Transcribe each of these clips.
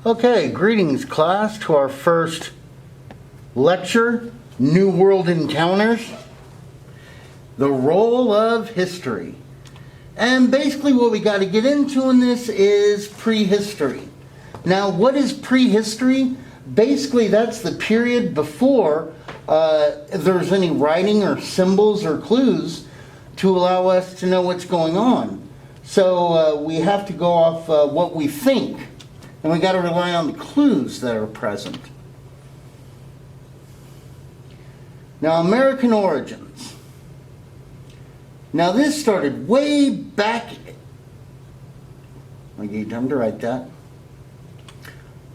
Okay, greetings class to our first lecture, New World Encounters, the role of history. And basically what we got to get into in this is prehistory. Now what is prehistory? Basically that's the period before there's any writing or symbols or clues to allow us to know what's going on. So we have to go off what we think. And we got to rely on the clues that are present. Now, American origins. Now, this started way back. I gave time to write that.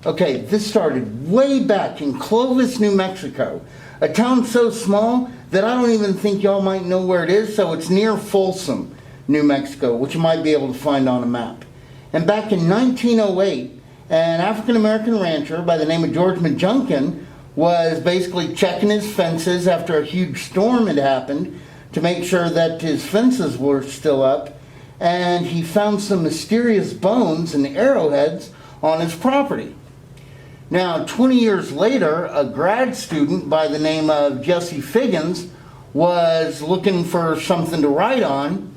Okay, this started way back in Clovis, New Mexico. A town so small that I don't even think y'all might know where it is, so it's near Folsom, New Mexico, which you might be able to find on a map. And back in 1908, an African-American rancher by the name of George Majunkin was basically checking his fences after a huge storm had happened to make sure that his fences were still up, and he found some mysterious bones and arrowheads on his property. Now, 20 years later, a grad student by the name of Jesse Figgins was looking for something to write on,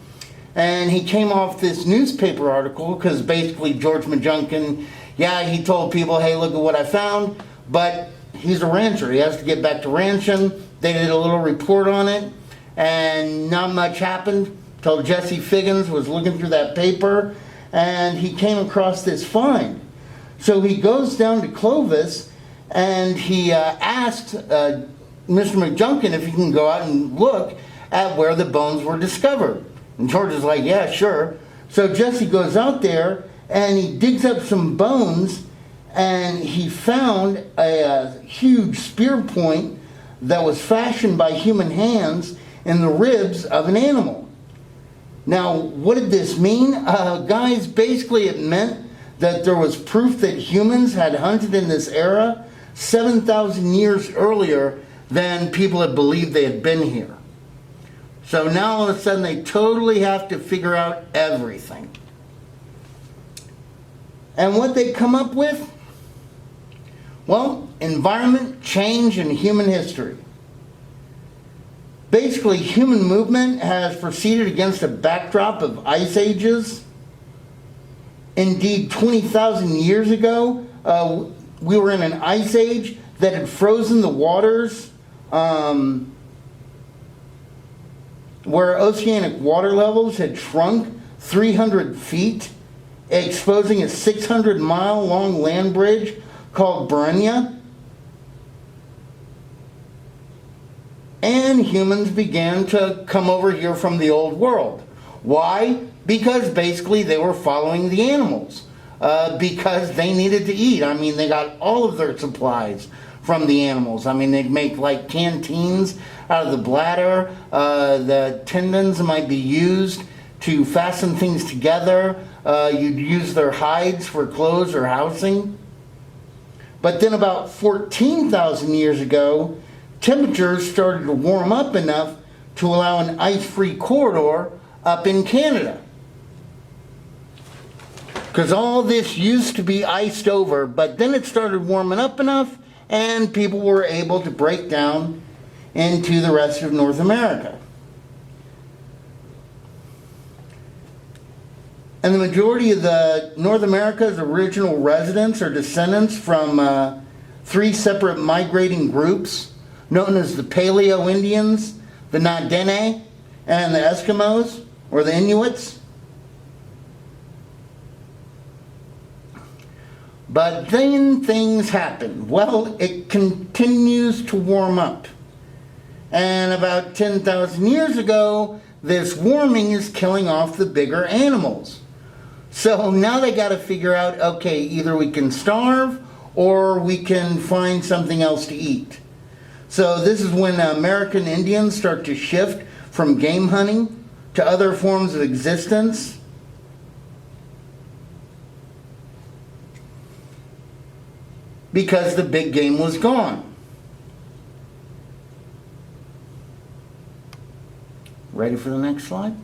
and he came off this newspaper article because basically George Majunkin, yeah, he told people, hey, look at what I found, but he's a rancher. He has to get back to ranching. They did a little report on it, and not much happened till Jesse Figgins was looking through that paper, and he came across this find. So he goes down to Clovis, and he asked Mr. Majunkin if he can go out and look at where the bones were discovered. And George is like, yeah, sure. So Jesse goes out there, and he digs up some bones, and he found a huge spear point that was fashioned by human hands in the ribs of an animal. Now, what did this mean? Guys, basically it meant that there was proof that humans had hunted in this era 7,000 years earlier than people had believed they had been here. So now all of a sudden they totally have to figure out everything. And what they come up with? Well, environment, change, and human history. Basically, human movement has proceeded against a backdrop of ice ages. Indeed, 20,000 years ago, we were in an ice age that had frozen the waters, where oceanic water levels had shrunk 300 feet, exposing a 600-mile-long land bridge called Barrenia. And humans began to come over here from the old world. Why? Because basically they were following the animals. Because they needed to eat. I mean, they got all of their supplies from the animals. I mean, they'd make like canteens out of the bladder. The tendons might be used to fasten things together. You'd use their hides for clothes or housing. But then about 14,000 years ago, temperatures started to warm up enough to allow an ice-free corridor up in Canada. Because all this used to be iced over, but then it started warming up enough and people were able to break down into the rest of North America. And the majority of the North America's original residents are descendants from 3 separate migrating groups known as the Paleo Indians, the Na Dene, and the Eskimos, or the Inuits. But then things happen. Well, it continues to warm up. And about 10,000 years ago, this warming is killing off the bigger animals. So now they got to figure out, okay, either we can starve or we can find something else to eat. So this is when American Indians start to shift from game hunting to other forms of existence. Because the big game was gone. Ready for the next slide?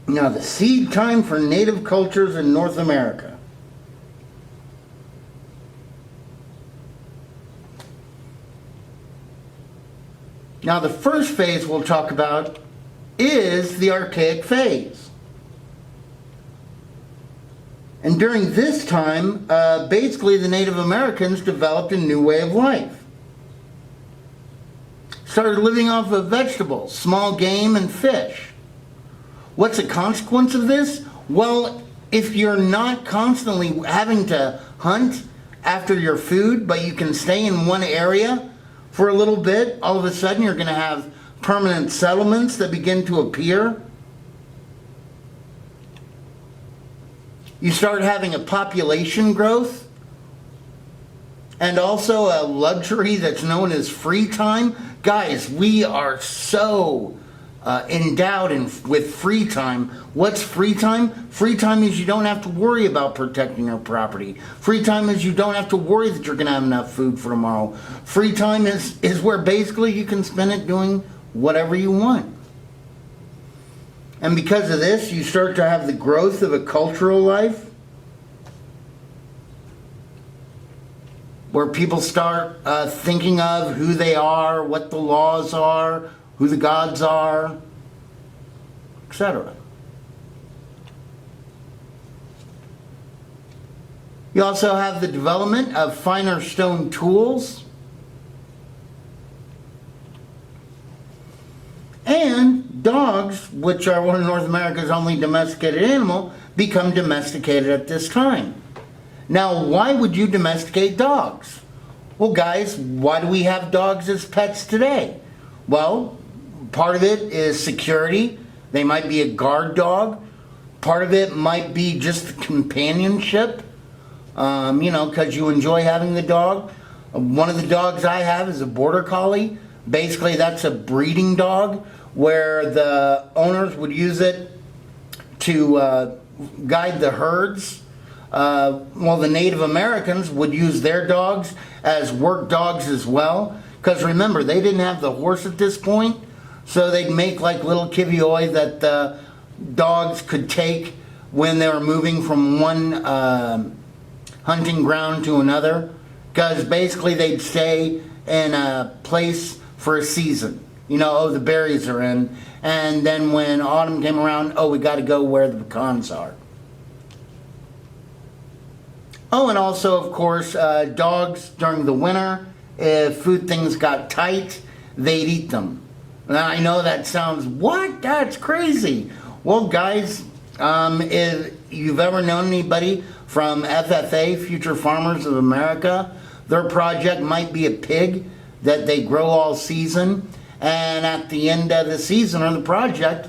Now, the seed time for native cultures in North America. Now, the first phase we'll talk about is the Archaic phase. And during this time, basically the Native Americans developed a new way of life. Started living off of vegetables, small game, and fish. What's the consequence of this? Well, if you're not constantly having to hunt after your food, but you can stay in one area for a little bit, all of a sudden you're going to have permanent settlements that begin to appear. You start having a population growth and also a luxury that's known as free time. Guys, we are so endowed with free time. What's free time? Free time is you don't have to worry about protecting your property. Free time is you don't have to worry that you're going to have enough food for tomorrow. Free time is where basically you can spend it doing whatever you want. And because of this, you start to have the growth of a cultural life where people start thinking of who they are, what the laws are, who the gods are, etc. You also have the development of finer stone tools. And dogs, which are one of North America's only domesticated animal, become domesticated at this time. Now, why would you domesticate dogs? Well, guys, why do we have dogs as pets today? Well, part of it is security. They might be a guard dog. Part of it might be just companionship, because you enjoy having the dog. One of the dogs I have is a border collie. Basically, that's a breeding dog where the owners would use it to guide the herds. The Native Americans would use their dogs as work dogs as well. Because remember, they didn't have the horse at this point. So they'd make like little kivioi that the dogs could take when they were moving from one hunting ground to another. Because basically they'd stay in a place for a season. The berries are in. And then when autumn came around, we got to go where the pecans are. Oh, and also, of course, dogs during the winter, if food things got tight, they'd eat them. Now, I know that sounds, what? That's crazy. Well, guys, if you've ever known anybody from FFA, Future Farmers of America, their project might be a pig that they grow all season. And at the end of the season or the project,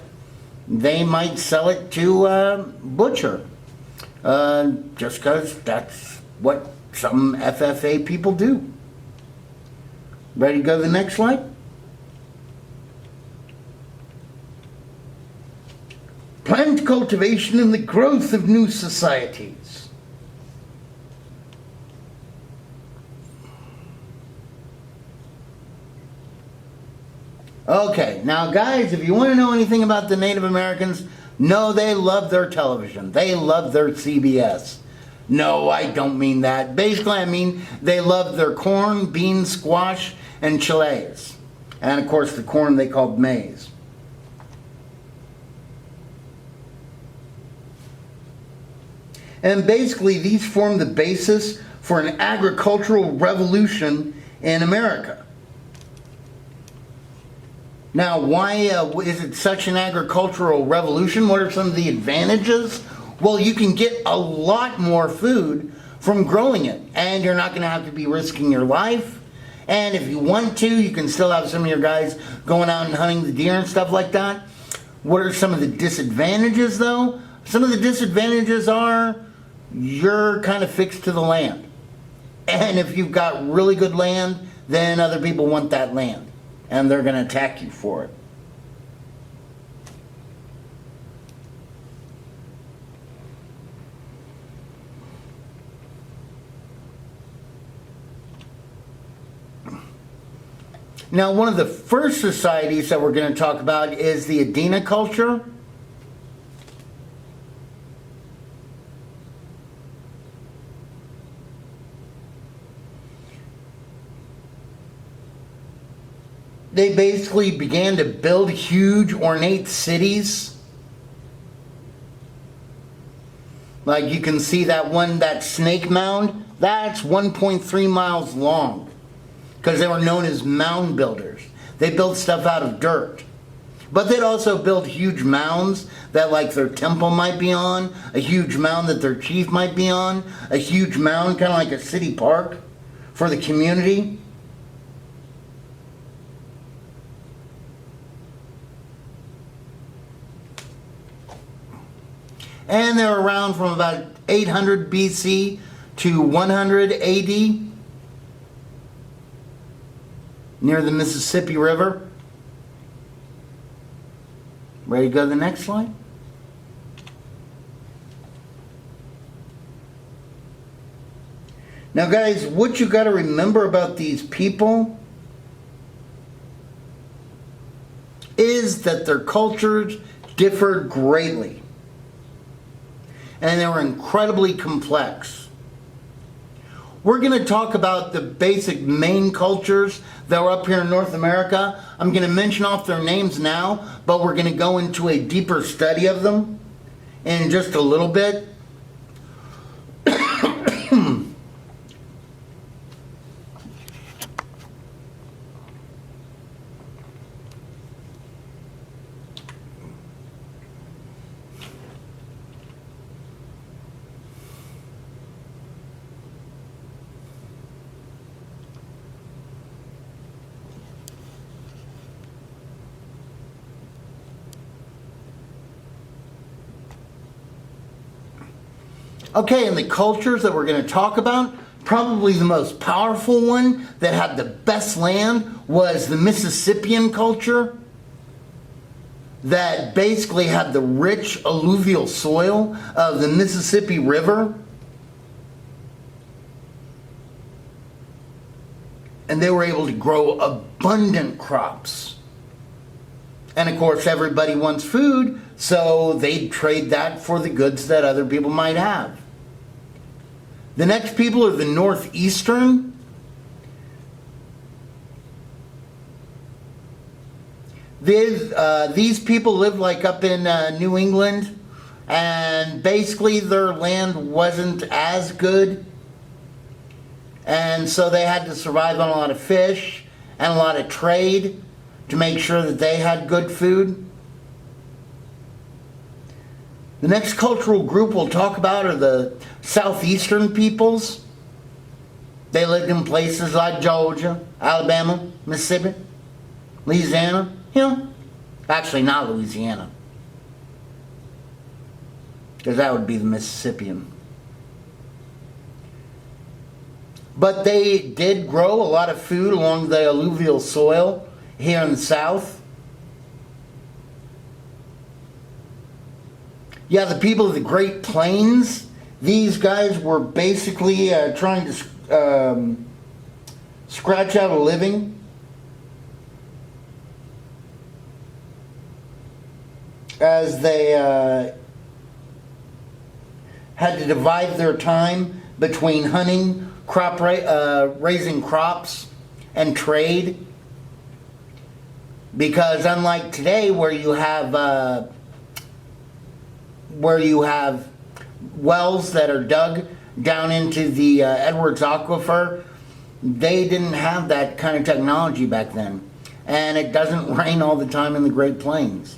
they might sell it to a butcher. Just because that's what some FFA people do. Ready to go to the next slide? Plant cultivation and the growth of new societies. Okay, now guys, if you want to know anything about the Native Americans, no, they love their television. They love their CBS. No, I don't mean that. Basically, I mean they love their corn, beans, squash, and chiles. And of course, the corn they called maize. And basically, these form the basis for an agricultural revolution in America. Now, why is it such an agricultural revolution? What are some of the advantages? Well, you can get a lot more food from growing it, and you're not going to have to be risking your life. And if you want to, you can still have some of your guys going out and hunting the deer and stuff like that. What are some of the disadvantages, though? Some of the disadvantages are you're kind of fixed to the land. And if you've got really good land, then other people want that land. And they're going to attack you for it. Now, one of the first societies that we're going to talk about is the Adena culture. they basically began to build huge ornate cities. Like you can see that snake mound, that's 1.3 miles long. Because they were known as mound builders. They built stuff out of dirt. But they'd also build huge mounds that like their temple might be on, a huge mound that their chief might be on, a huge mound kind of like a city park for the community. And they're around from about 800 BC to 100 AD, near the Mississippi River. Ready to go to the next slide? Now guys, what you got to remember about these people is that their cultures differed greatly. And they were incredibly complex. We're going to talk about the basic main cultures that were up here in North America. I'm going to mention off their names now, but we're going to go into a deeper study of them in just a little bit. Okay, and the cultures that we're going to talk about, probably the most powerful one that had the best land was the Mississippian culture, that basically had the rich alluvial soil of the Mississippi River. And they were able to grow abundant crops. And of course, everybody wants food, so they'd trade that for the goods that other people might have. The next people are the Northeastern. These people lived like up in New England, and basically their land wasn't as good. And so they had to survive on a lot of fish and a lot of trade to make sure that they had good food. The next cultural group we'll talk about are the Southeastern peoples. They lived in places like Georgia, Alabama, Mississippi, Louisiana. Actually not Louisiana, because that would be the Mississippian. But they did grow a lot of food along the alluvial soil here in the South. Yeah, the people of the Great Plains, these guys were basically trying to scratch out a living. As they had to divide their time between hunting, raising crops, and trade. Because unlike today, where you have wells that are dug down into the Edwards Aquifer, they didn't have that kind of technology back then. And it doesn't rain all the time in the Great Plains.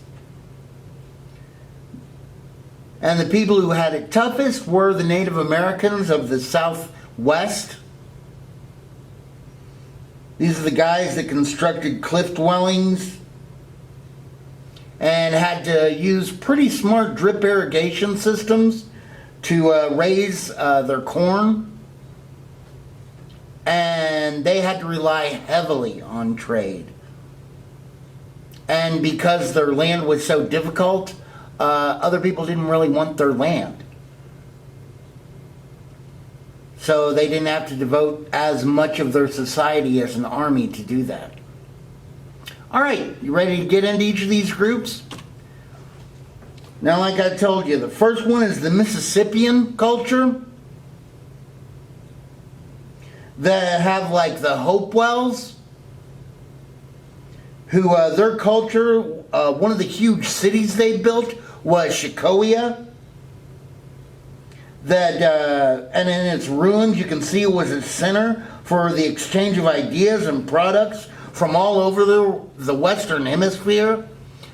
And the people who had it toughest were the Native Americans of the Southwest. These are the guys that constructed cliff dwellings and had to use pretty smart drip irrigation systems to raise their corn. And they had to rely heavily on trade. And because their land was so difficult, other people didn't really want their land. So they didn't have to devote as much of their society as an army to do that. All right, you ready to get into each of these groups? Now, like I told you, the first one is the Mississippian culture. That have like the Hopewells. who their culture, one of the huge cities they built was Shikoya. That and in its ruins, you can see it was a center for the exchange of ideas and products from all over the Western Hemisphere,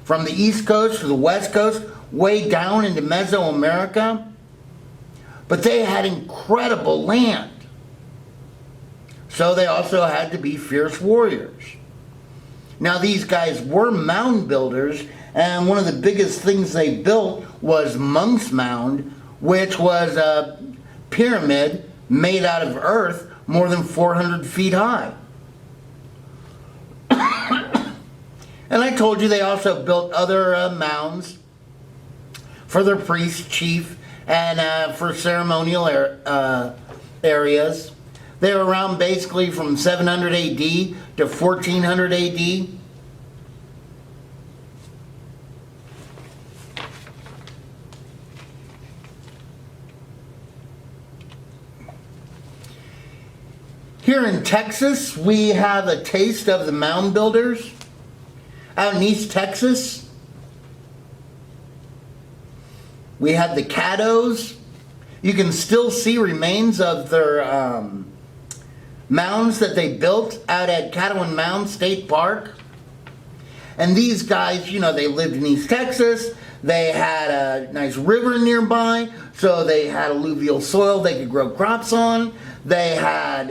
from the East Coast to the West Coast, way down into Mesoamerica. But they had incredible land. So they also had to be fierce warriors. Now these guys were mound builders, and one of the biggest things they built was Monk's Mound, which was a pyramid made out of earth more than 400 feet high. And I told you they also built other mounds for their priest, chief, and for ceremonial areas. They were around basically from 700 AD to 1400 AD. Here in Texas, we have a taste of the mound builders. Out in East Texas, we had the Caddos. You can still see remains of their mounds that they built out at Caddo Mound State Park. And these guys, you know, they lived in East Texas. They had a nice river nearby, so they had alluvial soil they could grow crops on. They had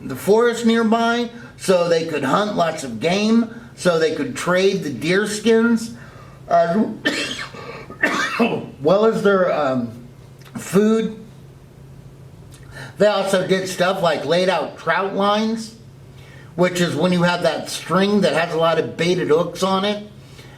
the forest nearby, so they could hunt lots of game, so they could trade the deer skins, well as their food. They also did stuff like laid out trout lines, which is when you have that string that has a lot of baited hooks on it,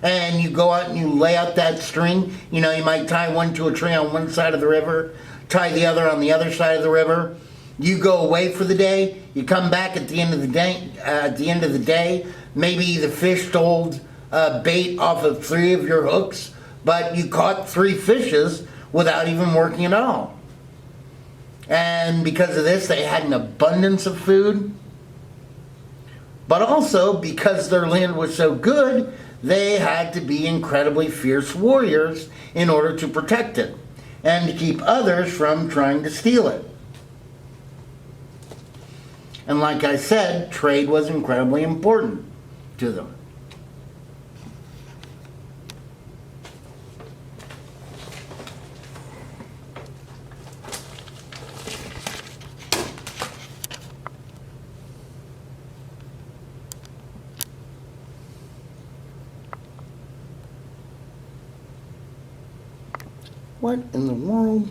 and you go out and you lay out that string. You know, you might tie one to a tree on one side of the river, tie the other on the other side of the river. You go away for the day, you come back at the end of the day, maybe the fish stole bait off of 3 of your hooks, but you caught 3 fishes without even working at all. And because of this, they had an abundance of food. But also, because their land was so good, they had to be incredibly fierce warriors in order to protect it and to keep others from trying to steal it. And like I said, trade was incredibly important to them. What in the world?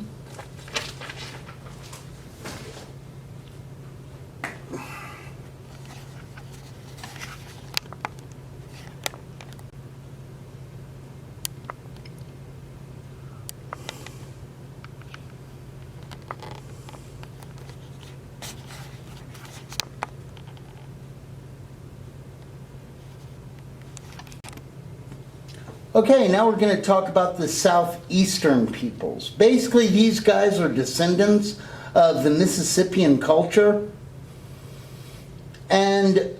Okay, now we're going to talk about the southeastern peoples. Basically, these guys are descendants of the Mississippian culture. And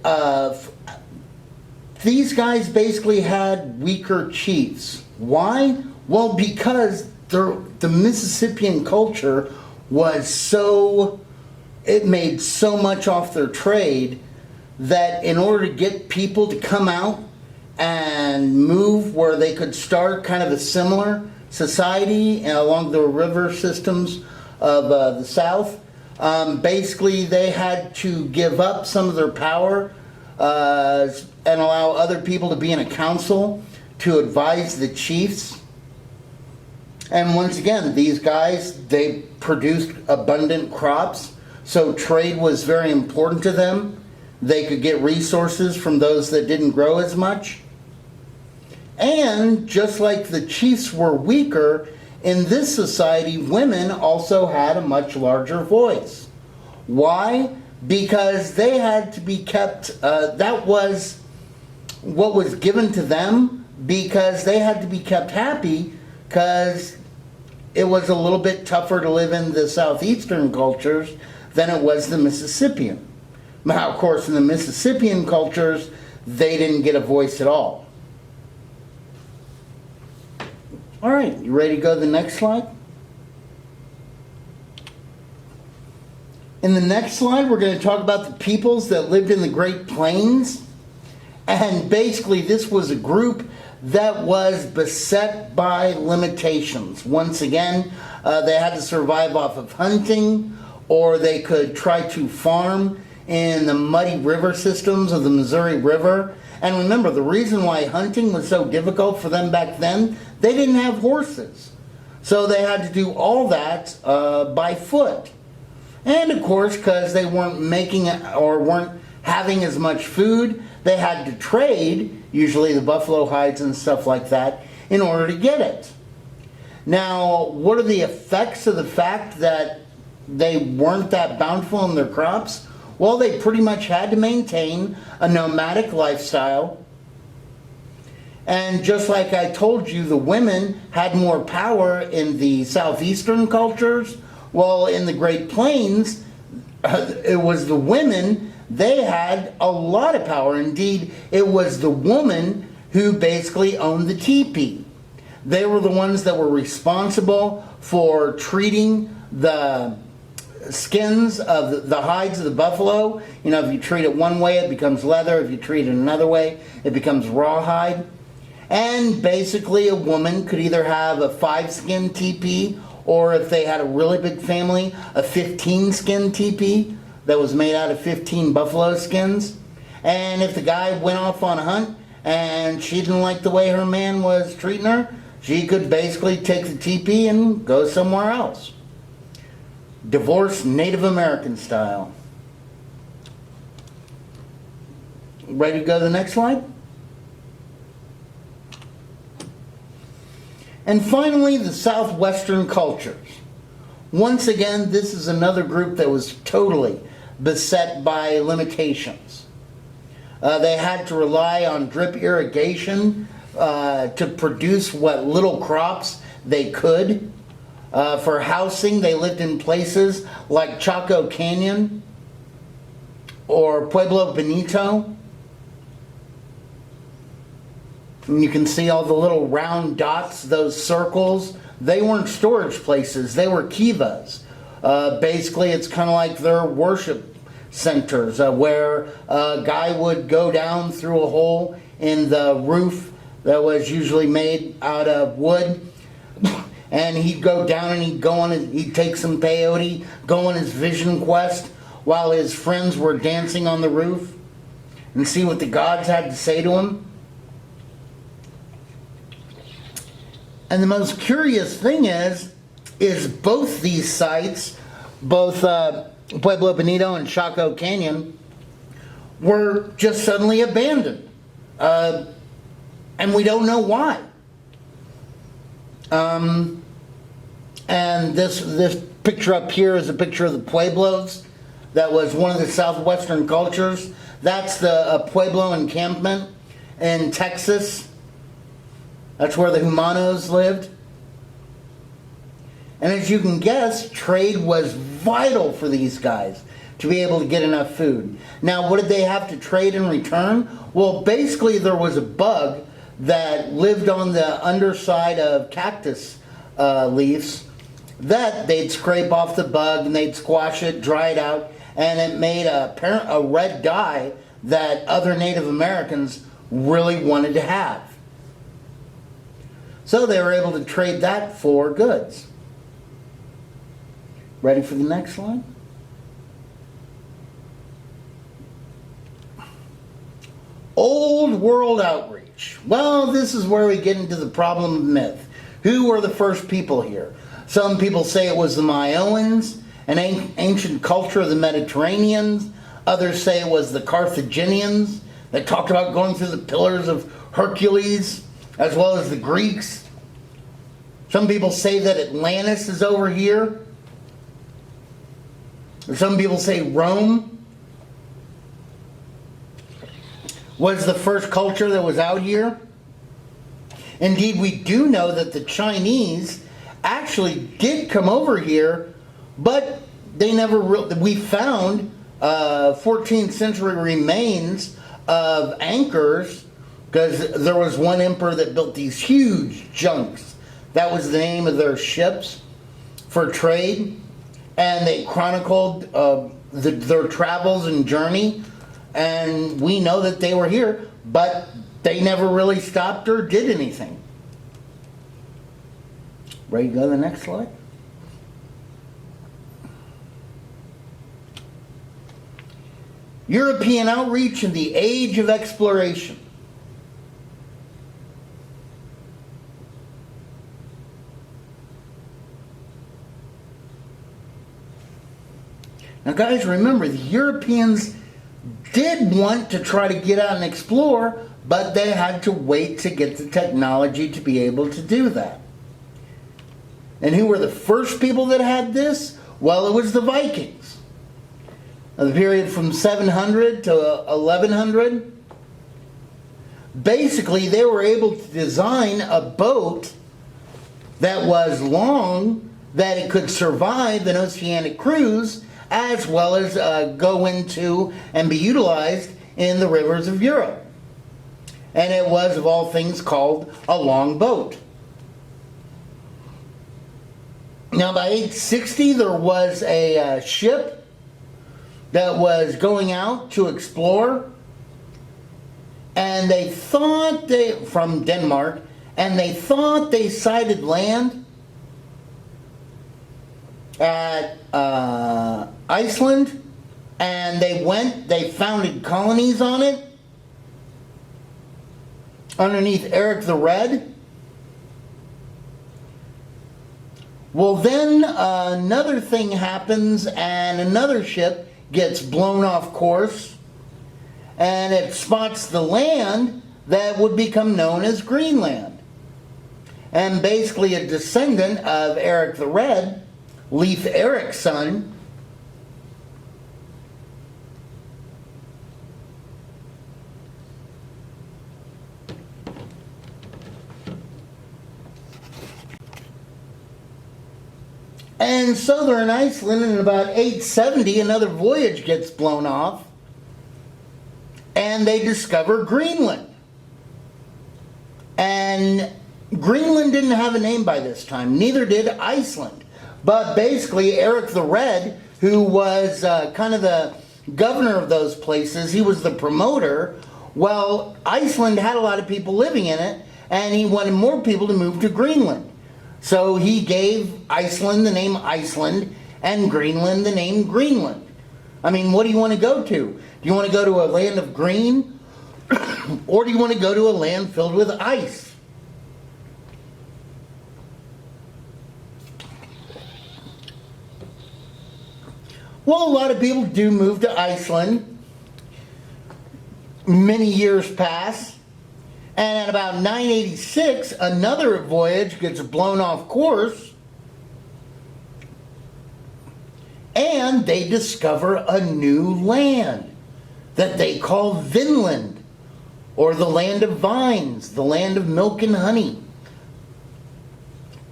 these guys basically had weaker chiefs. Why? Well, because the Mississippian culture was so, it made so much off their trade that in order to get people to come out and move where they could start kind of a similar society along the river systems of the South. Basically, they had to give up some of their power and allow other people to be in a council to advise the chiefs. And once again, these guys, they produced abundant crops, so trade was very important to them. They could get resources from those that didn't grow as much. And just like the chiefs were weaker, in this society, women also had a much larger voice. Why? Because they had to be kept, that was what was given to them, because they had to be kept happy, because it was a little bit tougher to live in the southeastern cultures than it was the Mississippian. Now, of course, in the Mississippian cultures, they didn't get a voice at all. All right, you ready to go to the next slide? In the next slide, we're going to talk about the peoples that lived in the Great Plains. And basically, this was a group that was beset by limitations. Once again, they had to survive off of hunting, or they could try to farm in the muddy river systems of the Missouri River. And remember, the reason why hunting was so difficult for them back then, they didn't have horses. So they had to do all that by foot. And of course, because they weren't making or weren't having as much food, they had to trade, usually the buffalo hides and stuff like that, in order to get it. Now, what are the effects of the fact that they weren't that bountiful in their crops? Well, they pretty much had to maintain a nomadic lifestyle. And just like I told you, the women had more power in the southeastern cultures. Well, in the Great Plains, it was the women. They had a lot of power. Indeed, it was the woman who basically owned the teepee. They were the ones that were responsible for treating the skins of the hides of the buffalo. You know, if you treat it one way, it becomes leather. If you treat it another way, it becomes rawhide. And basically, a woman could either have a 5-skin teepee, or if they had a really big family, a 15-skin teepee that was made out of 15 buffalo skins. And if the guy went off on a hunt and she didn't like the way her man was treating her, she could basically take the teepee and go somewhere else. Divorce Native American style. Ready to go to the next slide? And finally, the Southwestern cultures. Once again, this is another group that was totally beset by limitations. They had to rely on drip irrigation to produce what little crops they could. For housing, they lived in places like Chaco Canyon or Pueblo Bonito. And you can see all the little round dots, those circles. They weren't storage places, they were kivas. Basically, it's kind of like their worship centers where a guy would go down through a hole in the roof that was usually made out of wood. And he'd go down and he'd take some peyote, go on his vision quest while his friends were dancing on the roof and see what the gods had to say to him. And the most curious thing is both these sites, both Pueblo Bonito and Chaco Canyon, were just suddenly abandoned. And we don't know why. And this picture up here is a picture of the Pueblos. That was one of the southwestern cultures. That's the Pueblo encampment in Texas. That's where the Humanos lived. And as you can guess, trade was vital for these guys to be able to get enough food. Now, what did they have to trade in return? Well, basically there was a bug that lived on the underside of cactus leaves that they'd scrape off the bug and they'd squash it, dry it out, and it made a red dye that other Native Americans really wanted to have. So they were able to trade that for goods. Ready for the next slide? Old world outreach. Well, this is where we get into the problem of myth. Who were the first people here? Some people say it was the Maoans, an ancient culture of the Mediterranean. Others say it was the Carthaginians that talked about going through the pillars of Hercules, as well as the Greeks. Some people say that Atlantis is over here. Some people say Rome was the first culture that was out here. Indeed, we do know that the Chinese actually did come over here, but they never we found 14th century remains of anchors, because there was one emperor that built these huge junks. That was the name of their ships for trade. And they chronicled their travels and journey. And we know that they were here, but they never really stopped or did anything. Ready to go to the next slide? European outreach in the age of exploration. Now guys, remember, the Europeans did want to try to get out and explore, but they had to wait to get the technology to be able to do that. And who were the first people that had this? Well, it was the Vikings. The period from 700 to 1100. Basically, they were able to design a boat that was long, that it could survive an oceanic cruise, as well as go into and be utilized in the rivers of Europe. And it was, of all things, called a long boat. Now, by 860, there was a ship that was going out to explore, and they thought from Denmark, and they thought they sighted land at Iceland, and they founded colonies on it underneath Eric the Red. Well, then another thing happens, and another ship gets blown off course, and it spots the land that would become known as Greenland. And basically a descendant of Eric the Red, Leif Erik's son, and so they're in Iceland, and in about 870 another voyage gets blown off, and they discover Greenland. And Greenland didn't have a name by this time, neither did Iceland. But basically, Eric the Red, who was kind of the governor of those places, he was the promoter. Well, Iceland had a lot of people living in it, and he wanted more people to move to Greenland. So he gave Iceland the name Iceland, and Greenland the name Greenland. I mean, what do you want to go to? Do you want to go to a land of green? Or do you want to go to a land filled with ice? Well, a lot of people do move to Iceland. Many years pass. And at about 986, another voyage gets blown off course. And they discover a new land that they call Vinland, or the land of vines, the land of milk and honey.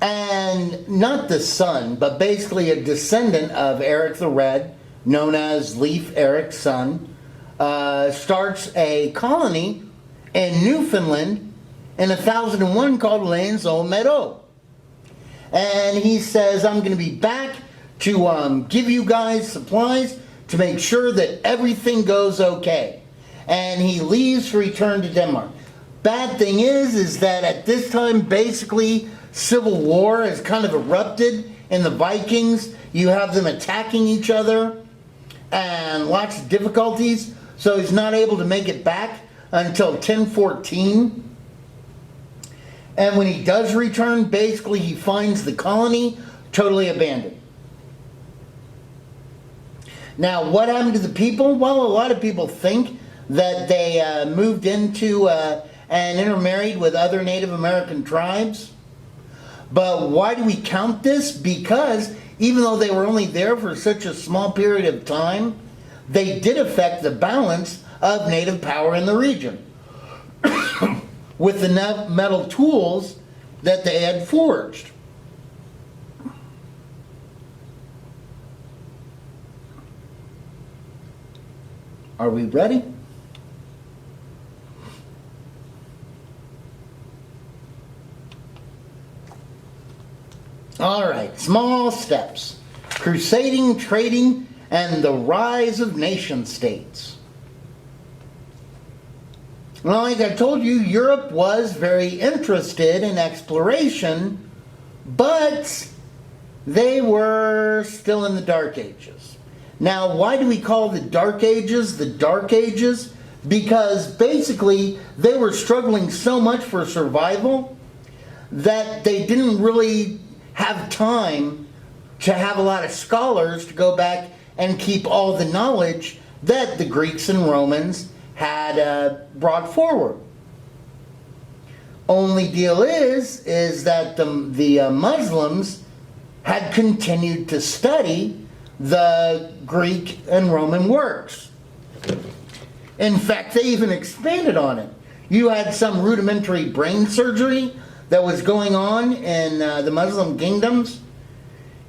And not the son, but basically a descendant of Eric the Red, known as Leif Erik's son, starts a colony in Newfoundland in 1001 called Les Aux Meadows. And he says, I'm going to be back to give you guys supplies to make sure that everything goes okay. And he leaves to return to Denmark. Bad thing is that at this time, basically, civil war has kind of erupted in the Vikings. You have them attacking each other and lots of difficulties. So he's not able to make it back until 1014. And when he does return, basically he finds the colony totally abandoned. Now, what happened to the people? Well, a lot of people think that they moved into and intermarried with other Native American tribes. But why do we count this? Because even though they were only there for such a small period of time, they did affect the balance of Native power in the region with the metal tools that they had forged. Are we ready? All right, small steps. Crusading, trading, and the rise of nation states. Well, like I told you, Europe was very interested in exploration, but they were still in the Dark Ages. Now, why do we call the Dark Ages the Dark Ages? Because basically they were struggling so much for survival that they didn't really have time to have a lot of scholars to go back and keep all the knowledge that the Greeks and Romans had brought forward. Only deal is that the Muslims had continued to study the Greek and Roman works. In fact, they even expanded on it. You had some rudimentary brain surgery that was going on in the Muslim kingdoms.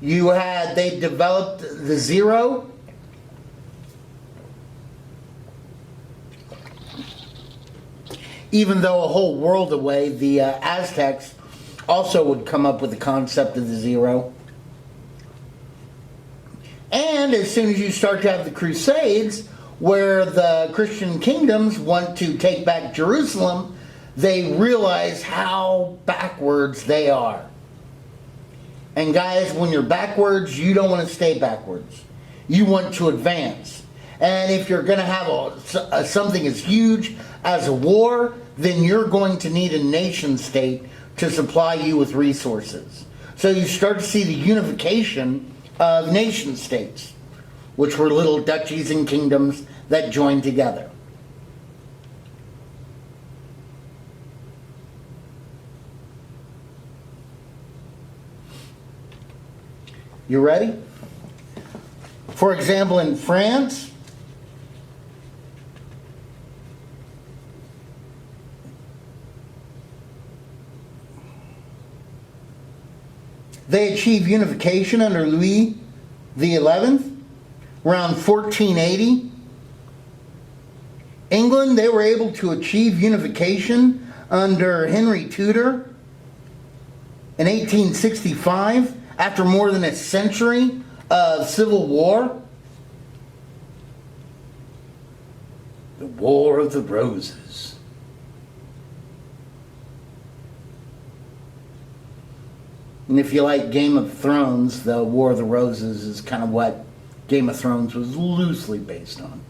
They developed the zero. Even though a whole world away, the Aztecs also would come up with the concept of the zero. And as soon as you start to have the Crusades, where the Christian kingdoms want to take back Jerusalem, they realize how backwards they are. And guys, when you're backwards, you don't want to stay backwards. You want to advance. And if you're going to have something as huge as a war, then you're going to need a nation state to supply you with resources. So you start to see the unification of nation states, which were little duchies and kingdoms that joined together. You ready? For example, in France, they achieved unification under Louis XI around 1480. England, they were able to achieve unification under Henry Tudor in 1865 after more than a century of civil war. The War of the Roses. And if you like Game of Thrones, the War of the Roses is kind of what Game of Thrones was loosely based on.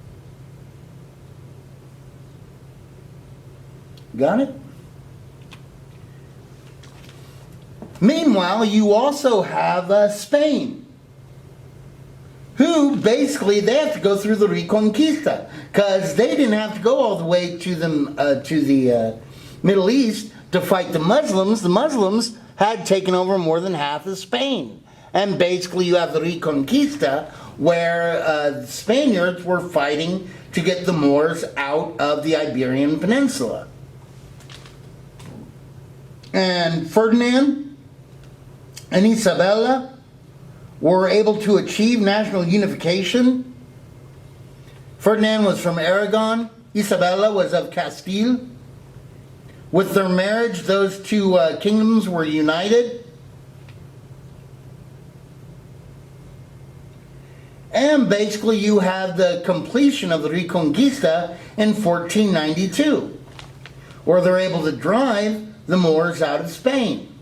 Got it? Meanwhile, you also have Spain, who basically they have to go through the Reconquista, because they didn't have to go all the way to the Middle East to fight the Muslims. The Muslims had taken over more than half of Spain. And basically you have the Reconquista, where the Spaniards were fighting to get the Moors out of the Iberian Peninsula. And Ferdinand and Isabella were able to achieve national unification. Ferdinand was from Aragon. Isabella was of Castile. With their marriage, those two kingdoms were united. And basically you have the completion of the Reconquista in 1492, where they're able to drive the Moors out of Spain.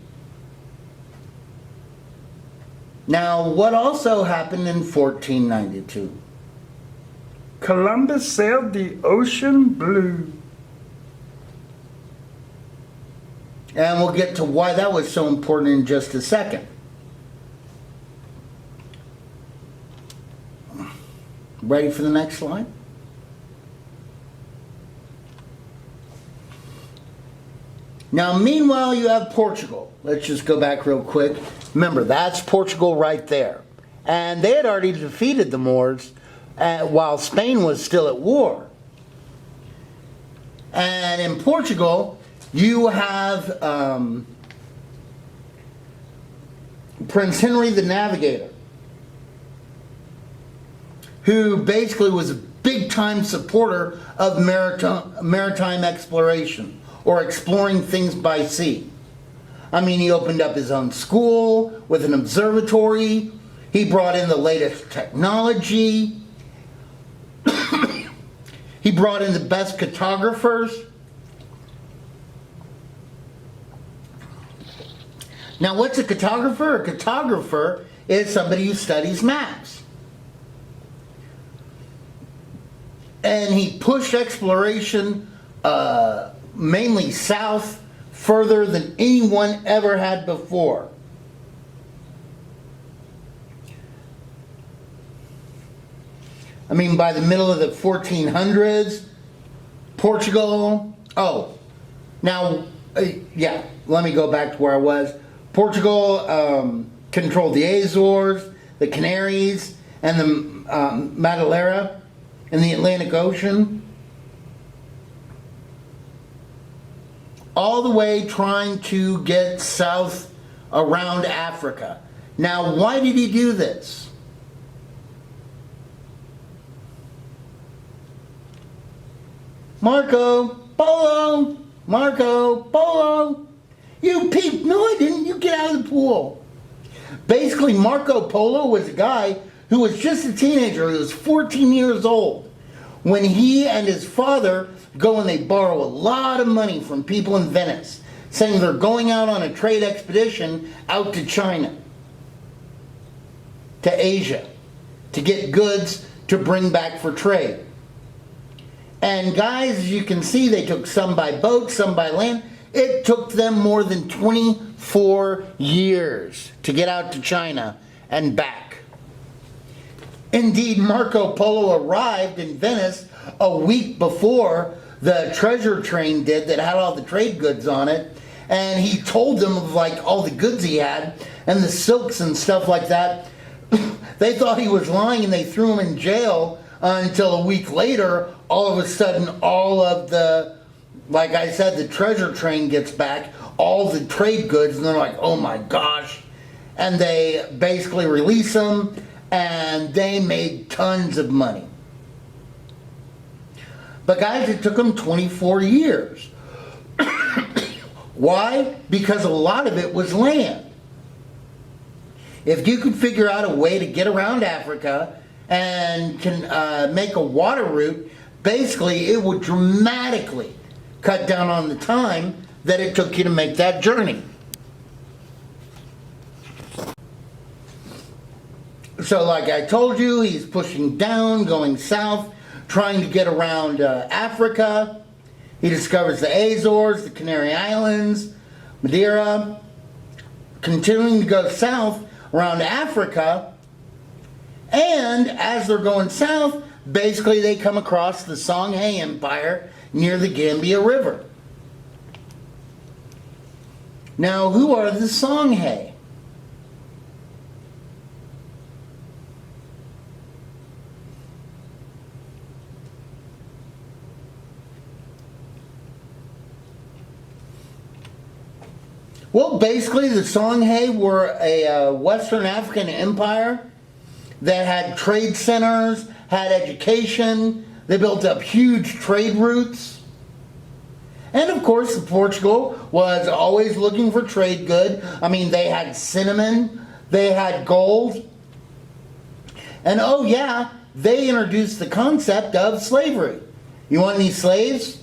Now, what also happened in 1492? Columbus sailed the ocean blue. And we'll get to why that was so important in just a second. Ready for the next slide? Now, meanwhile, you have Portugal. Let's just go back real quick. Remember, that's Portugal right there. And they had already defeated the Moors while Spain was still at war. And in Portugal, you have Prince Henry the Navigator, who basically was a big-time supporter of maritime exploration, or exploring things by sea. I mean, he opened up his own school with an observatory. He brought in the latest technology. He brought in the best cartographers. Now, what's a cartographer? A cartographer is somebody who studies maps. And he pushed exploration mainly south further than anyone ever had before. I mean, by the middle of the 1400s, Portugal, yeah, let me go back to where I was. Portugal controlled the Azores, the Canaries, and the Madeira in the Atlantic Ocean. All the way trying to get south around Africa. Now, why did he do this? Marco Polo! Marco Polo! You peeped! No, I didn't. You get out of the pool. Basically, Marco Polo was a guy who was just a teenager. He was 14 years old when he and his father go and they borrow a lot of money from people in Venice, saying they're going out on a trade expedition out to China, to Asia, to get goods to bring back for trade. And guys, as you can see, they took some by boat, some by land. It took them more than 24 years to get out to China and back. Indeed, Marco Polo arrived in Venice a week before the treasure train did that had all the trade goods on it. And he told them of like all the goods he had and the silks and stuff like that. They thought he was lying and they threw him in jail until a week later, all of a sudden, all of the, like I said, the treasure train gets back, all the trade goods, and they're like, oh my gosh. And they basically release them, and they made tons of money. But guys, it took them 24 years. Why? Because a lot of it was land. If you could figure out a way to get around Africa and can make a water route, basically it would dramatically cut down on the time that it took you to make that journey. So like I told you, he's pushing down, going south, trying to get around Africa. He discovers the Azores, the Canary Islands, Madeira, continuing to go south around Africa. And as they're going south, basically they come across the Songhai Empire near the Gambia River. Now, who are the Songhai? Well, basically the Songhai were a Western African empire that had trade centers, had education. They built up huge trade routes. And of course, Portugal was always looking for trade good. I mean, they had cinnamon, they had gold. And oh yeah, they introduced the concept of slavery. You want any slaves?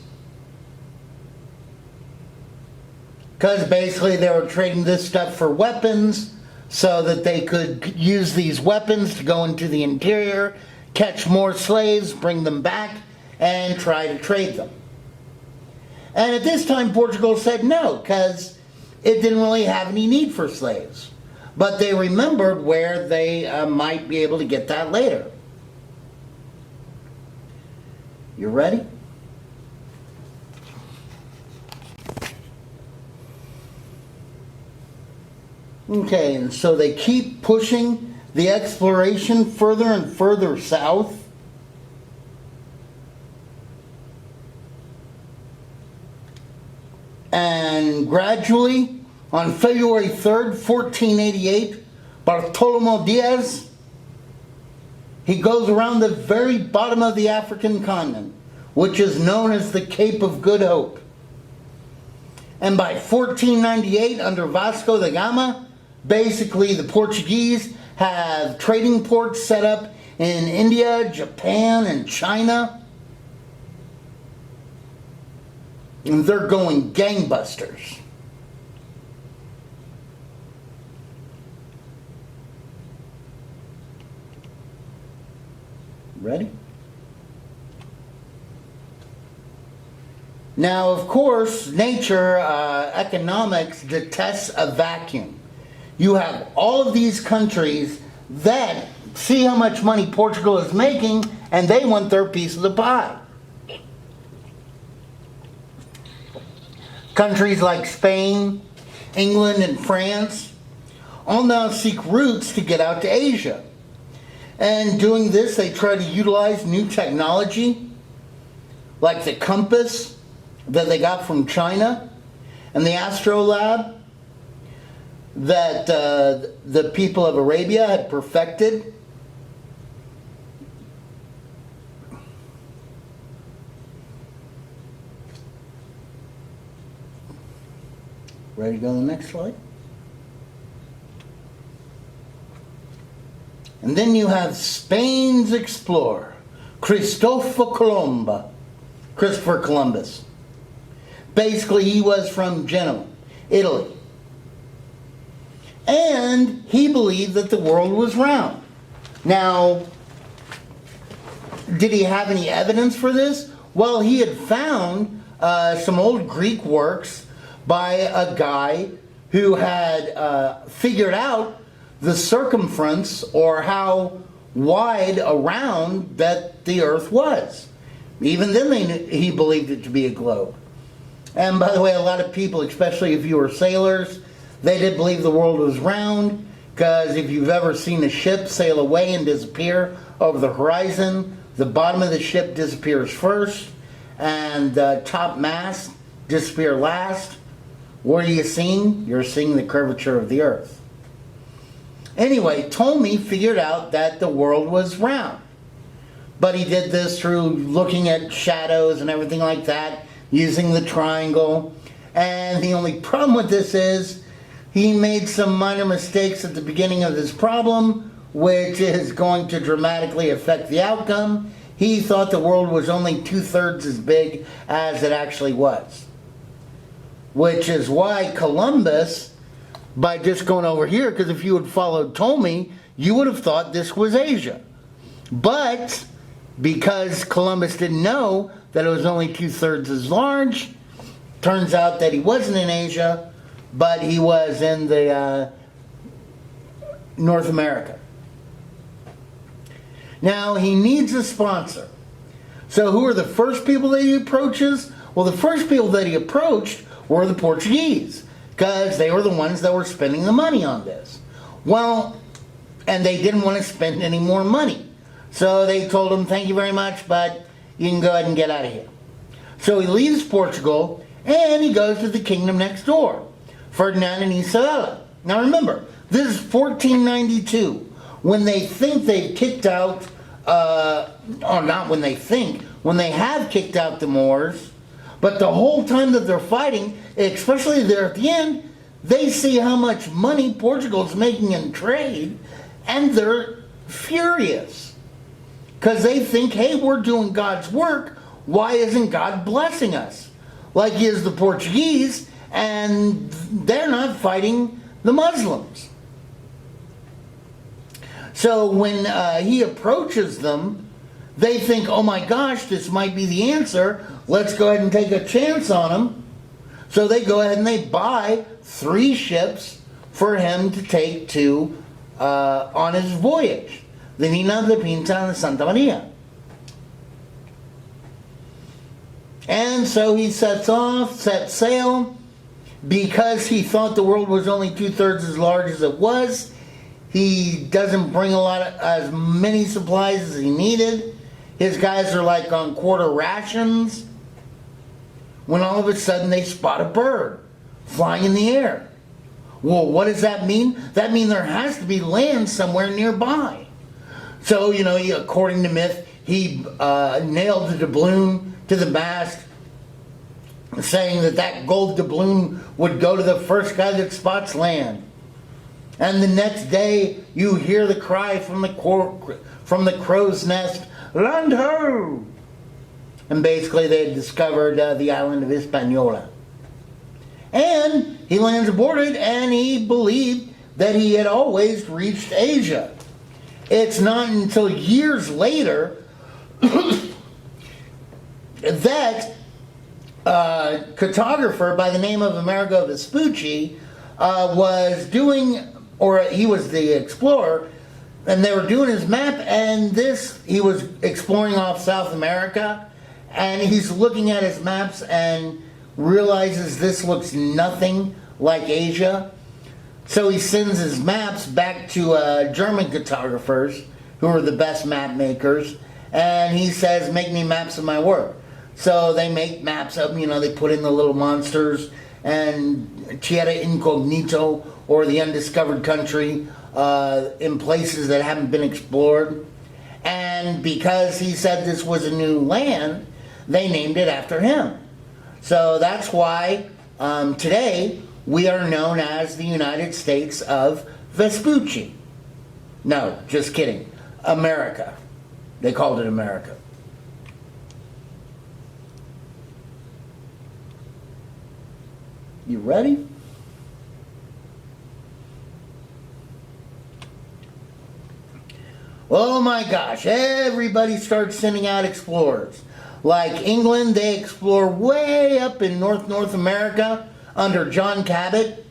Because basically they were trading this stuff for weapons so that they could use these weapons to go into the interior, catch more slaves, bring them back, and try to trade them. And at this time, Portugal said no, because it didn't really have any need for slaves. But they remembered where they might be able to get that later. You ready? Okay, and so they keep pushing the exploration further and further south. And gradually, on February 3rd, 1488, Bartolomé Diaz, he goes around the very bottom of the African continent, which is known as the Cape of Good Hope. And by 1498, under Vasco da Gama, basically the Portuguese have trading ports set up in India, Japan, and China. And they're going gangbusters. Ready? Now, of course, nature, economics detests a vacuum. You have all of these countries that see how much money Portugal is making, and they want their piece of the pie. Countries like Spain, England, and France all now seek routes to get out to Asia. And doing this, they try to utilize new technology, like the compass that they got from China, and the astrolabe that the people of Arabia had perfected. Ready to go to the next slide? And then you have Spain's explorer, Christopher Columbus. Basically, he was from Genoa, Italy. And he believed that the world was round. Now, did he have any evidence for this? Well, he had found some old Greek works by a guy who had figured out the circumference, or how wide around that the earth was. Even then he believed it to be a globe. And by the way, a lot of people, especially if you were sailors, they did believe the world was round, because if you've ever seen a ship sail away and disappear over the horizon, the bottom of the ship disappears first, and the top mast disappear last. What are you seeing? You're seeing the curvature of the earth. Anyway, Ptolemy figured out that the world was round. But he did this through looking at shadows and everything like that, using the triangle. And the only problem with this is he made some minor mistakes at the beginning of this problem, which is going to dramatically affect the outcome. He thought the world was only 2/3 as big as it actually was. Which is why Columbus, by just going over here, because if you had followed Ptolemy, you would have thought this was Asia. But because Columbus didn't know that it was only 2/3 as large, turns out that he wasn't in Asia, but he was in the North America. Now, he needs a sponsor. So who are the first people that he approaches? Well, the first people that he approached were the Portuguese, because they were the ones that were spending the money on this. Well, and they didn't want to spend any more money. So they told him, thank you very much, but you can go ahead and get out of here. So he leaves Portugal, and he goes to the kingdom next door, Ferdinand and Isabella. Now remember, this is 1492, when they think they've kicked out, or not when they think, when they have kicked out the Moors. But the whole time that they're fighting, especially there at the end, they see how much money Portugal's making in trade, and they're furious. Because they think, hey, we're doing God's work, why isn't God blessing us? Like he is the Portuguese, and they're not fighting the Muslims. So when he approaches them, they think, oh my gosh, this might be the answer. Let's go ahead and take a chance on him. So they go ahead and they buy 3 ships for him to take to on his voyage. The Nina, the Pinta, and the Santa Maria. And so he sets sail. Because he thought the world was only 2/3 as large as it was, he doesn't bring as many supplies as he needed. His guys are like on quarter rations, when all of a sudden they spot a bird flying in the air. Well, what does that mean? That means there has to be land somewhere nearby. So, according to myth, he nailed the doubloon to the mast, saying that that gold doubloon would go to the first guy that spots land. And the next day, you hear the cry from the crow's nest, "Land ho!" And basically they had discovered the island of Hispaniola. And he lands aboard it, and he believed that he had always reached Asia. It's not until years later that a cartographer by the name of Amerigo Vespucci was doing, or he was the explorer, and they were doing his map, and he was exploring off South America, and he's looking at his maps and realizes this looks nothing like Asia. So he sends his maps back to German cartographers, who are the best map makers, and he says, "Make me maps of my work." So they make maps of, they put in the little monsters and Tierra Incognito, or the undiscovered country, in places that haven't been explored. And because he said this was a new land, they named it after him. So that's why today we are known as the United States of Vespucci. No, just kidding. America. They called it America. You ready? Oh my gosh, everybody starts sending out explorers. Like England, they explore way up in North America under John Cabot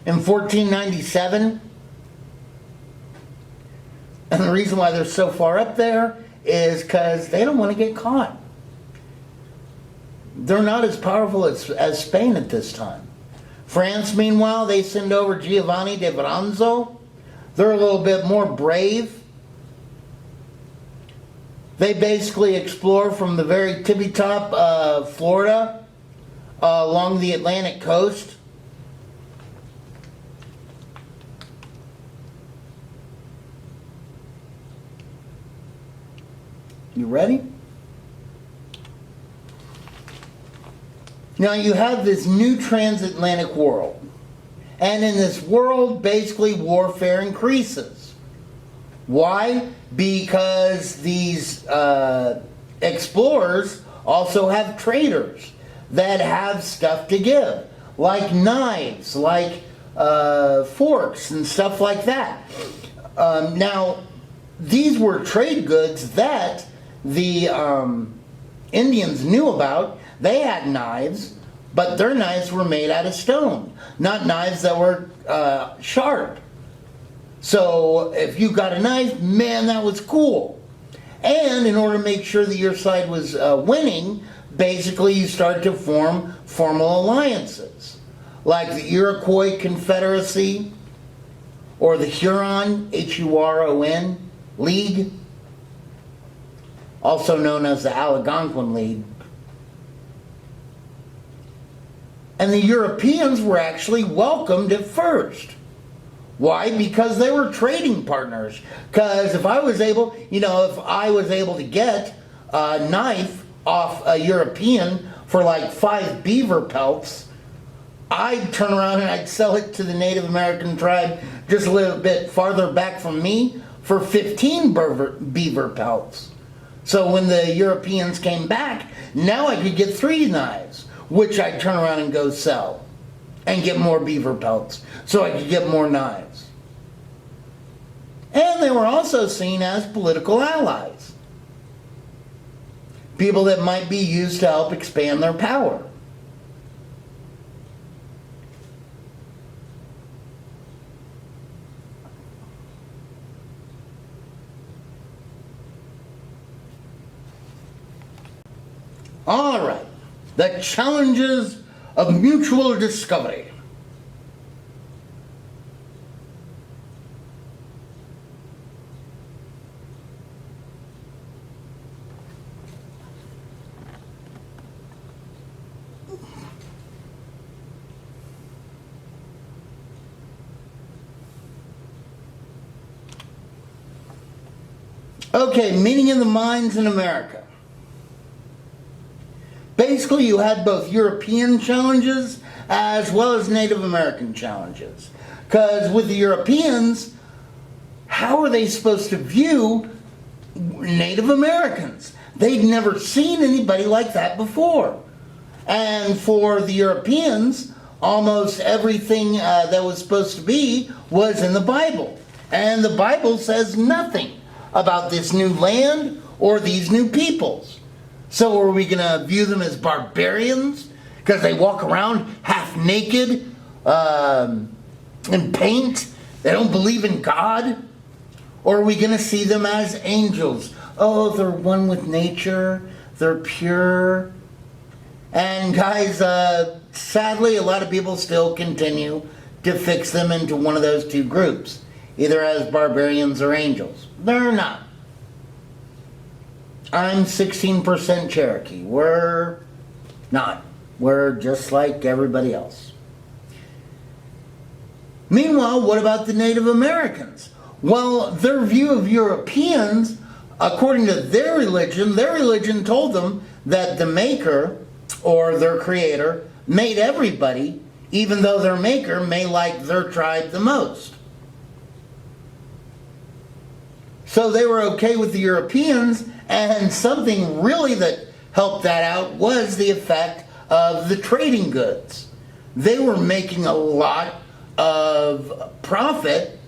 in 1497. And the reason why they're so far up there is because they don't want to get caught. They're not as powerful as Spain at this time. France, meanwhile, they send over Giovanni de Veranzo. They're a little bit more brave. They basically explore from the very tippy top of Florida along the Atlantic coast. You ready? Now you have this new transatlantic world. And in this world, basically warfare increases. Why? Because these explorers also have traders that have stuff to give. Like knives, like forks and stuff like that. Now, these were trade goods that the Indians knew about. They had knives, but their knives were made out of stone, not knives that were sharp. So if you got a knife, man, that was cool. And in order to make sure that your side was winning, basically you start to form formal alliances, like the Iroquois Confederacy or the Huron, Huron, League, also known as the Algonquin League. And the Europeans were actually welcomed at first. Why? Because they were trading partners. Because if I was able to get a knife off a European for like 5 beaver pelts, I'd turn around and I'd sell it to the Native American tribe just a little bit farther back from me for 15 beaver pelts. So when the Europeans came back, now I could get 3 knives, which I'd turn around and go sell and get more beaver pelts so I could get more knives. And they were also seen as political allies. People that might be used to help expand their power. All right, the challenges of mutual discovery. Okay, meeting of the minds in America. basically you had both European challenges as well as Native American challenges. Because with the Europeans, how are they supposed to view Native Americans? They'd never seen anybody like that before. And for the Europeans, almost everything that was supposed to be was in the Bible. And the Bible says nothing about this new land or these new peoples. So are we going to view them as barbarians because they walk around half naked in paint? They don't believe in God? Or are we going to see them as angels? Oh, they're one with nature. They're pure. And guys, sadly, a lot of people still continue to fix them into one of those two groups, either as barbarians or angels. They're not. I'm 16% Cherokee. We're not. We're just like everybody else. Meanwhile, what about the Native Americans? Well, their view of Europeans, according to their religion told them that the Maker, or their Creator, made everybody, even though their Maker may like their tribe the most. So they were okay with the Europeans, and something really that helped that out was the effect of the trading goods. They were making a lot of profit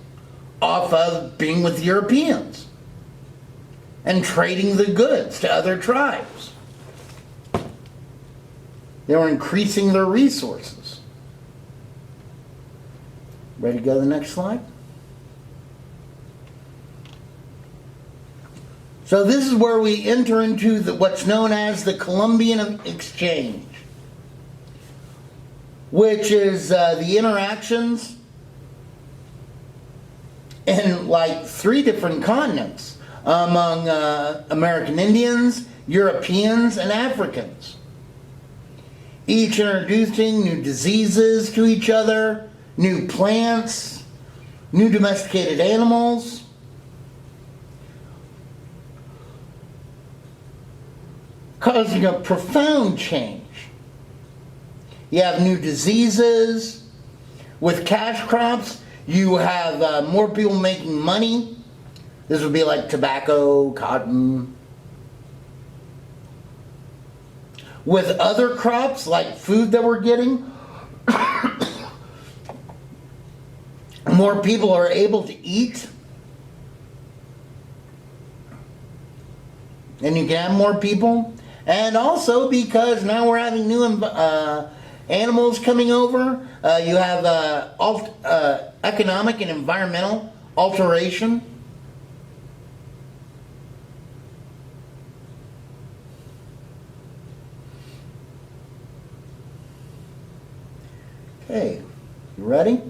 off of being with the Europeans and trading the goods to other tribes. They were increasing their resources. Ready to go to the next slide? So this is where we enter into what's known as the Columbian Exchange, which is the interactions in like 3 different continents among American Indians, Europeans, and Africans, each introducing new diseases to each other, new plants, new domesticated animals, causing a profound change. You have new diseases. With cash crops, you have more people making money. This would be like tobacco, cotton. With other crops, like food that we're getting, more people are able to eat. And you can have more people. And also because now we're having new animals coming over, you have economic and environmental alteration. Okay, you ready?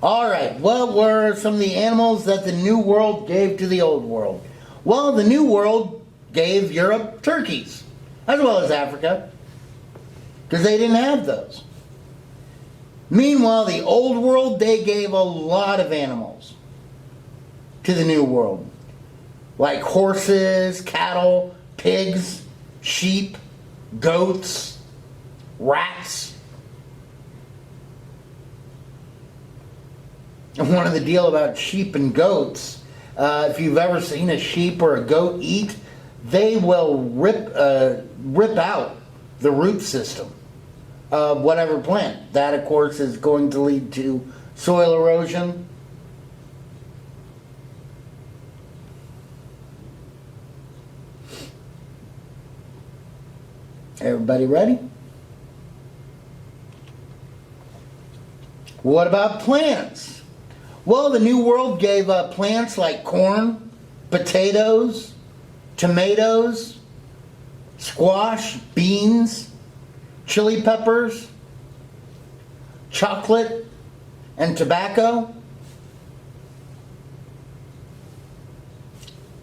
All right, what were some of the animals that the New World gave to the Old World? Well, the New World gave Europe turkeys, as well as Africa, because they didn't have those. Meanwhile, the Old World, they gave a lot of animals to the New World, like horses, cattle, pigs, sheep, goats, rats. And one of the deal about sheep and goats, if you've ever seen a sheep or a goat eat, they will rip out the root system of whatever plant. That, of course, is going to lead to soil erosion. Everybody ready? What about plants? Well, the New World gave plants like corn, potatoes, tomatoes, squash, beans, chili peppers, chocolate, and tobacco.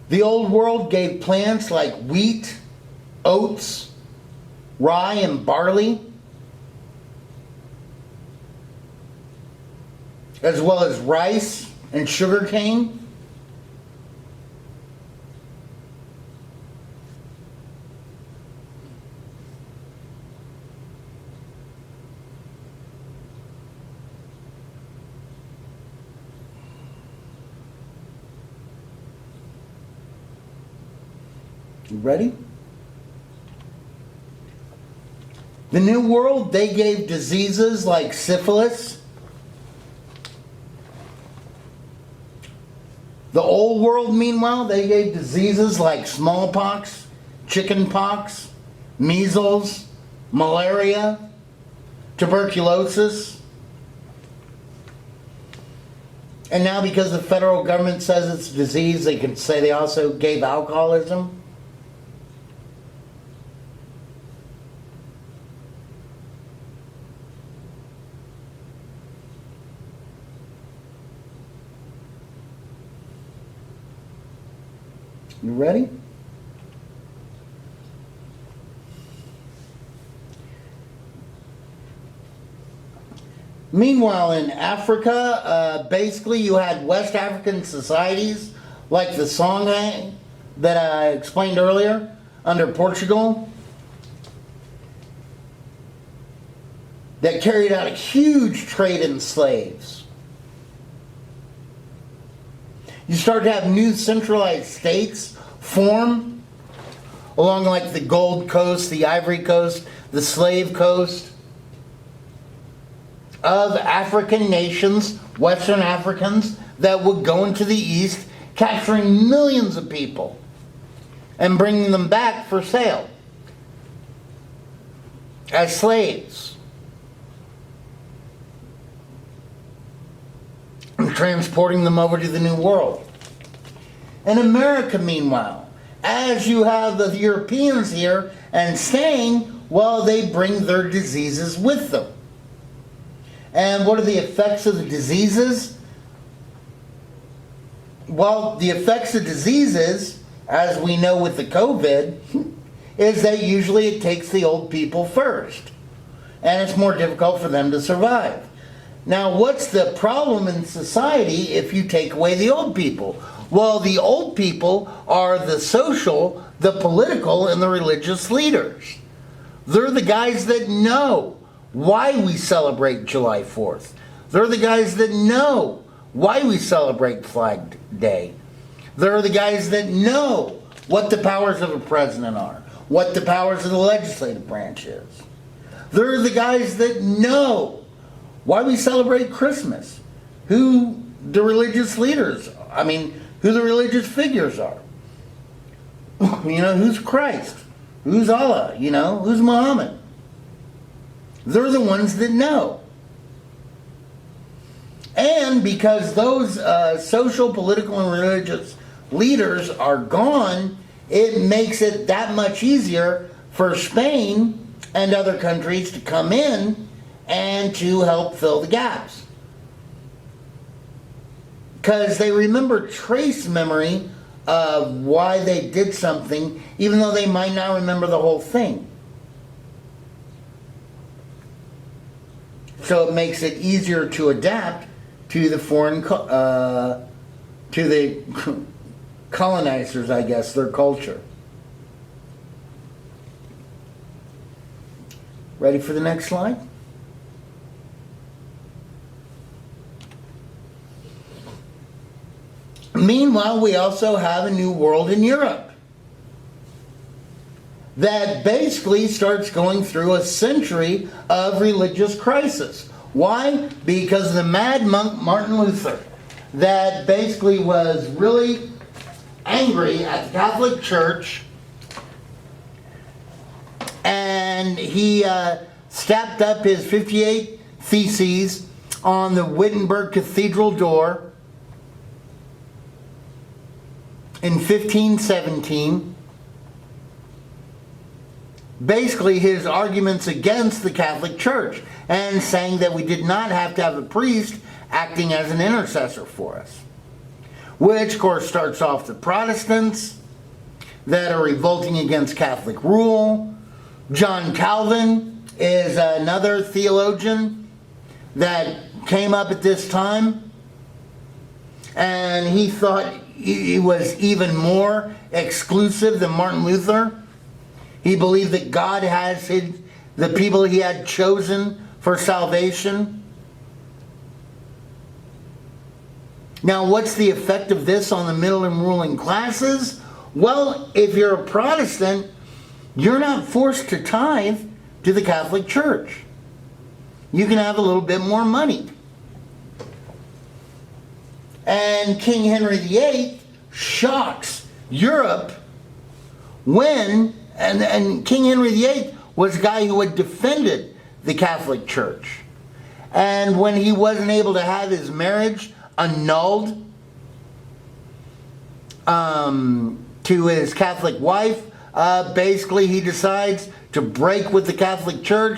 The Old World gave plants like wheat, oats, rye, and barley, as well as rice and sugar cane. You ready? The New World, they gave diseases like syphilis. The Old World, meanwhile, they gave diseases like smallpox, chickenpox, measles, malaria, tuberculosis. And now because the federal government says it's a disease, they can say they also gave alcoholism. You ready? Meanwhile, in Africa, basically you had West African societies like the Songhai that I explained earlier under Portugal that carried out a huge trade in slaves. You start to have new centralized states form along like the Gold Coast, the Ivory Coast, the Slave Coast of African nations, Western Africans, that would go into the East, capturing millions of people and bringing them back for sale as slaves. And transporting them over to the New World. In America, meanwhile, as you have the Europeans here and staying, well, they bring their diseases with them. And what are the effects of the diseases? Well, the effects of diseases, as we know with the COVID, is that usually it takes the old people first. And it's more difficult for them to survive. Now, what's the problem in society if you take away the old people? Well, the old people are the social, the political, and the religious leaders. They're the guys that know why we celebrate July 4th. They're the guys that know why we celebrate Flag Day. They're the guys that know what the powers of a president are, what the powers of the legislative branch is. They're the guys that know why we celebrate Christmas, who the religious leaders, who the religious figures are. Who's Christ? Who's Allah? Who's Muhammad? They're the ones that know. And because those social, political, and religious leaders are gone, it makes it that much easier for Spain and other countries to come in and to help fill the gaps. Because they remember trace memory of why they did something, even though they might not remember the whole thing. So it makes it easier to adapt to the to the colonizers, I guess, their culture. Ready for the next slide? Meanwhile, we also have a new world in Europe that basically starts going through a century of religious crisis. Why? Because the mad monk Martin Luther, that basically was really angry at the Catholic Church, and he stamped up his 58 Theses on the Wittenberg Cathedral door in 1517. Basically his arguments against the Catholic Church, and saying that we did not have to have a priest acting as an intercessor for us. Which, of course, starts off the Protestants that are revolting against Catholic rule. John Calvin is another theologian that came up at this time, and he thought he was even more exclusive than Martin Luther. He believed that God has the people he had chosen for salvation. Now, what's the effect of this on the middle and ruling classes? Well, if you're a Protestant, you're not forced to tithe to the Catholic Church. You can have a little bit more money. And King Henry VIII shocks Europe when, and King Henry VIII was a guy who had defended the Catholic Church. And when he wasn't able to have his marriage annulled to his Catholic wife, basically he decides to break with the Catholic Church